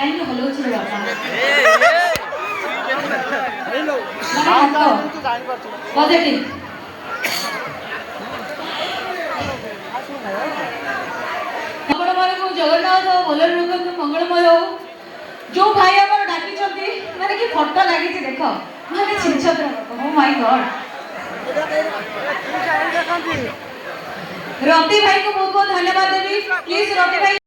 line hello रे बापा positive मंगलमय को जगन्नाथ भलर लोक मंगलमय हो जो भाई आम डाकी माने कि फटो लगी देख माने छिछत्र ओ माय गॉड रति भाई को बहुत बहुत धन्यवाद देवी प्लीज रति भाई